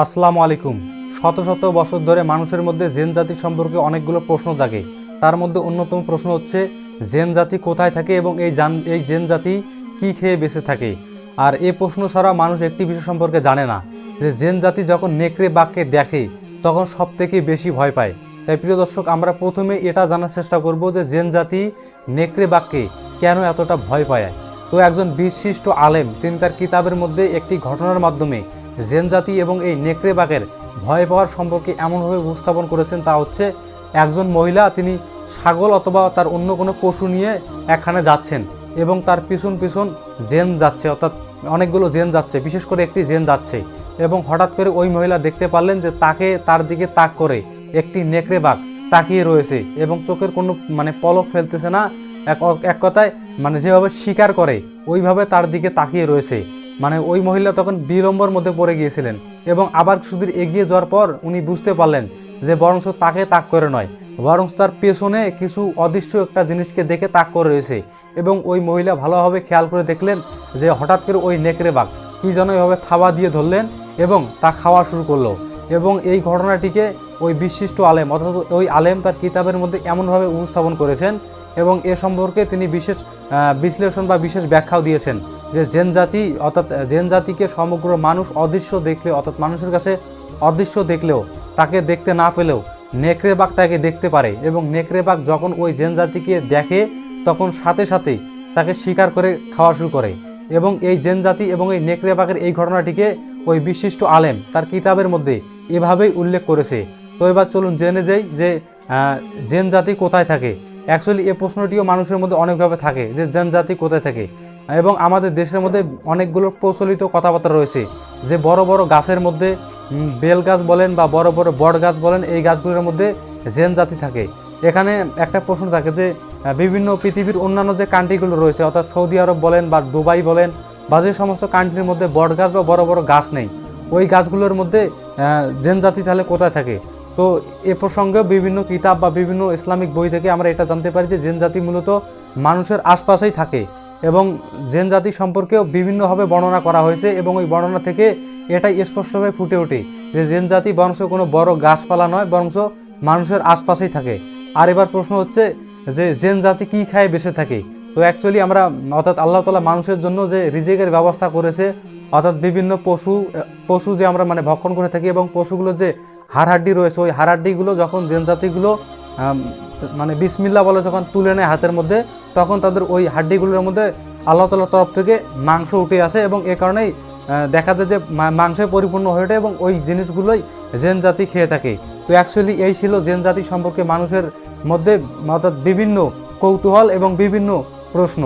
আসসালামু আলাইকুম। শত শত বছর ধরে মানুষের মধ্যে জেন জাতি সম্পর্কে অনেকগুলো প্রশ্ন জাগে। তার মধ্যে অন্যতম প্রশ্ন হচ্ছে জেন জাতি কোথায় থাকে এবং এই জেন জাতি কী খেয়ে বেঁচে থাকে। আর এই প্রশ্ন ছাড়া মানুষ একটি বিষয় সম্পর্কে জানে না, যে জেন জাতি যখন নেকড়ে বাঘকে দেখে তখন সব থেকে বেশি ভয় পায়। তাই প্রিয় দর্শক, আমরা প্রথমে এটা জানার চেষ্টা করব যে জেন জাতি নেকড়ে বাঘকে কেন এতটা ভয় পায়। তো একজন বিশিষ্ট আলেম তিনি তার কিতাবের মধ্যে একটি ঘটনার মাধ্যমে জেন জাতি এবং এই নেকড়ে বাঘের ভয় পাওয়ার সম্পর্কে এমনভাবে উপস্থাপন করেছেন, তা হচ্ছে একজন মহিলা তিনি ছাগল অথবা তার অন্য কোনো পশু নিয়ে একখানে যাচ্ছেন এবং তার পিছন পিছন জেন যাচ্ছে, অর্থাৎ অনেকগুলো জেন যাচ্ছে, বিশেষ করে একটি জেন যাচ্ছে এবং হঠাৎ করে ওই মহিলা দেখতে পারলেন যে তার দিকে তাক করে একটি নেকড়ে বাঘ তাকিয়ে রয়েছে এবং চোখের কোনো পলক ফেলতেছে না। এক কথায় যেভাবে শিকার করে ওইভাবে তার দিকে তাকিয়ে রয়েছে। ওই মহিলা তখন বিড়ম্বর মধ্যে পড়ে গিয়েছিলেন এবং আবার কিছুদূর এগিয়ে যাওয়ার পর উনি বুঝতে পারলেন যে বরং তাকে তাক করে নয়, বরং তার পেছনে কিছু অদৃশ্য একটা জিনিসকে দেখে তাক করে রয়েছে। এবং ওই মহিলা ভালোভাবে খেয়াল করে দেখলেন যে হঠাৎ করে ওই নেকড়ে বাঘ কী যেন এভাবে থাবা দিয়ে ধরলেন এবং তা খাওয়া শুরু করলো। এবং এই ঘটনাটিকে ওই বিশিষ্ট আলেম, অর্থাৎ ওই আলেম তার কিতাবের মধ্যে এমনভাবে উপস্থাপন করেছেন এবং এ সম্পর্কে তিনি বিশেষ বিশ্লেষণ বা বিশেষ ব্যাখ্যাও দিয়েছেন যে জেন জাতি, অর্থাৎ জেন জাতিকে সমগ্র মানুষ অদৃশ্য দেখলে, অর্থাৎ মানুষের কাছে অদৃশ্য দেখলেও তাকে দেখতে না পেলেও নেকড়ে বাঘ তাকে দেখতে পারে এবং নেকড়ে বাঘ যখন ওই জেন জাতিকে দেখে তখন সাথে সাথে তাকে শিকার করে খাওয়া শুরু করে। এবং এই জেন জাতি এবং এই নেকড়ে বাঘের এই ঘটনাটিকে ওই বিশিষ্ট আলেম তার কিতাবের মধ্যে এভাবেই উল্লেখ করেছে। তো এবার চলুন জেনে যাই যে জেন জাতি কোথায় থাকে। অ্যাকচুয়ালি এই প্রশ্নটিও মানুষের মধ্যে অনেকভাবে থাকে যে জেন জাতি কোথায় থাকে। এবং আমাদের দেশের মধ্যে অনেকগুলো প্রচলিত কথাবার্তা রয়েছে যে বড় বড় গাছের মধ্যে, বেল গাছ বলেন বা বড় বড় বট গাছ বলেন, এই গাছগুলোর মধ্যে জেন জাতি থাকে। এখানে একটা প্রশ্ন থাকে যে বিভিন্ন পৃথিবীর অন্যান্য যে কান্ট্রিগুলো রয়েছে, অর্থাৎ সৌদি আরব বলেন বা দুবাই বলেন বা যে সমস্ত কান্ট্রির মধ্যে বট গাছ বা বড় বড় গাছ নেই, ওই গাছগুলোর মধ্যে জেন জাতি তাহলে কোথায় থাকে। তো এ প্রসঙ্গে বিভিন্ন কিতাব বা বিভিন্ন ইসলামিক বই থেকে আমরা এটা জানতে পারি যে জেন জাতি মূলত মানুষের আশপাশেই থাকে এবং জেন জাতি সম্পর্কেও বিভিন্নভাবে বর্ণনা করা হয়েছে এবং ওই বর্ণনা থেকে এটাই স্পষ্টভাবে ফুটে ওঠে যে জেন জাতি বরঞ্চ কোনো বড় গাছপালা নয়, বরঞ্চ মানুষের আশপাশেই থাকে। আর এবার প্রশ্ন হচ্ছে যে জেন জাতি কী খায় বেঁচে থাকে। তো অ্যাকচুয়ালি আমরা, অর্থাৎ আল্লাহ তাআলা মানুষের জন্য যে রিজিকের ব্যবস্থা করেছে, অর্থাৎ বিভিন্ন পশু যে আমরা ভক্ষণ করে থাকি এবং পশুগুলো যে হাড়হাড্ডি রয়েছে, ওই হাড়হাড্ডিগুলো যখন জেন জাতিগুলো বিসমিল্লাহ বলে যখন তুলে নেয় হাতের মধ্যে, তখন তাদের ওই হাড্ডিগুলোর মধ্যে আল্লাহ তাআলার তরফ থেকে মাংস উঠে আসে এবং এ কারণেই দেখা যায় যে মাংসে পরিপূর্ণ হয়ে ওঠে এবং ওই জিনিসগুলোই জেন জাতি খেয়ে থাকে। তো অ্যাকচুয়ালি এই ছিল জেন জাতি সম্পর্কে মানুষের মধ্যে অর্থাৎ বিভিন্ন কৌতূহল এবং বিভিন্ন প্রশ্ন।